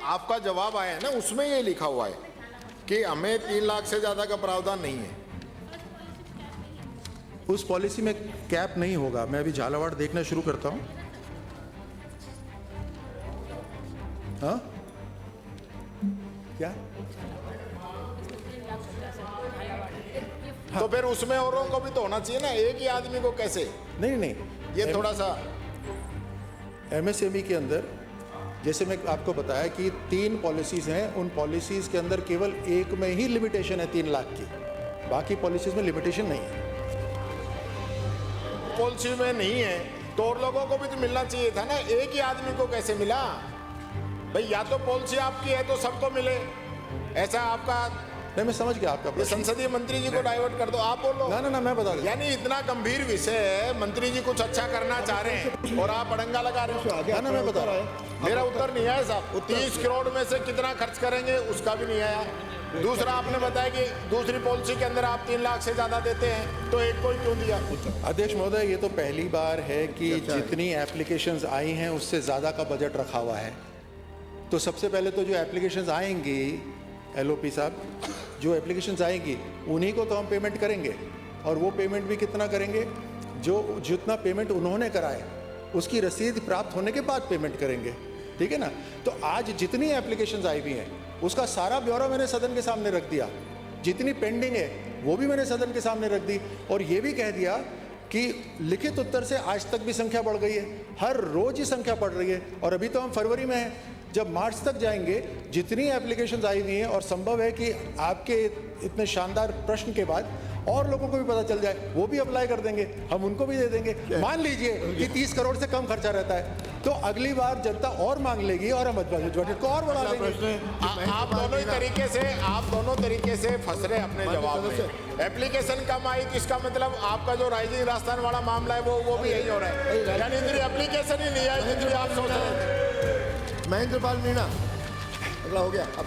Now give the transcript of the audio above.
आपका जवाब आया है ना, उसमें ये लिखा हुआ है कि हमें 3 लाख से ज्यादा का प्रावधान नहीं है। उस पॉलिसी में कैप नहीं होगा। मैं अभी झालावाड़ देखना शुरू करता हूं। हाँ क्या? तो फिर उसमें औरों को भी तो होना चाहिए ना, एक ही आदमी को कैसे? नहीं नहीं, ये थोड़ा सा एमएसएमई के अंदर जैसे मैं आपको बताया कि 3 पॉलिसीज हैं, उन पॉलिसीज के अंदर केवल एक में ही लिमिटेशन है 3 लाख की, बाकी पॉलिसीज में लिमिटेशन नहीं है। पॉलिसी में नहीं है तो और लोगों को भी तो मिलना चाहिए था ना, एक ही आदमी को कैसे मिला भाई? या तो पॉलिसी आपकी है तो सबको मिले, ऐसा आपका। नहीं, मैं समझ गया आपका ये प्रश्न। संसदीय मंत्री जी को डाइवर्ट कर दो, आप बोलो ना ना ना, मैं बता दूं। यानी इतना गंभीर विषय है, मंत्री जी कुछ अच्छा करना चाह रहे हैं और आप अड़ंगा लगा रहे हो। ना मैं बता रहा हूं। मेरा उत्तर नहीं आया साहब। 30 करोड़ में से कितना खर्च करेंगे उसका भी नहीं आया। दूसरा आपने बताया कि दूसरी पॉलिसी के अंदर आप 3 लाख से ज्यादा देते हैं, तो एक को ही क्यों दिया? अध्यक्ष महोदय, ये तो पहली बार है कि जितनी एप्लीकेशंस आई हैं उससे ज़्यादा का बजट रखा हुआ है। तो सबसे पहले तो जो एप्लीकेशंस आएंगी, एलओपी साहब, जो एप्लीकेशंस आएंगी उन्हीं को तो हम पेमेंट करेंगे, और वो पेमेंट भी कितना करेंगे? जो जितना पेमेंट उन्होंने कराए उसकी रसीद प्राप्त होने के बाद पेमेंट करेंगे, ठीक है ना? तो आज जितनी एप्लीकेशंस आई हुई हैं उसका सारा ब्यौरा मैंने सदन के सामने रख दिया, जितनी पेंडिंग है वो भी मैंने सदन के सामने रख दी, और ये भी कह दिया कि लिखित उत्तर से आज तक भी संख्या बढ़ गई है, हर रोज ही संख्या बढ़ रही है, और अभी तो हम फरवरी में हैं। जब मार्च तक जाएंगे, जितनी एप्लीकेशंस आई हुई हैं, और संभव है कि आपके इतने शानदार प्रश्न के बाद और लोगों को भी पता चल जाए, वो भी अप्लाई कर देंगे, हम उनको भी दे देंगे। मान लीजिए कि 30 करोड़ से कम खर्चा रहता है, तो अगली बार जनता और मांग लेगी और हम बजट को और बढ़ा देंगे। आप दोनों तरीके से फंस रहे अपने जवाब में। एप्लीकेशन कम आई तो इसका मतलब आपका जो राइजिंग राजस्थान वाला मामला है वो भी यही हो रहा है, यानी इतनी एप्लीकेशन ही नहीं आई जितनी आप सोच रहे थे। महेंद्र पाल मीणा, अगला हो गया। अब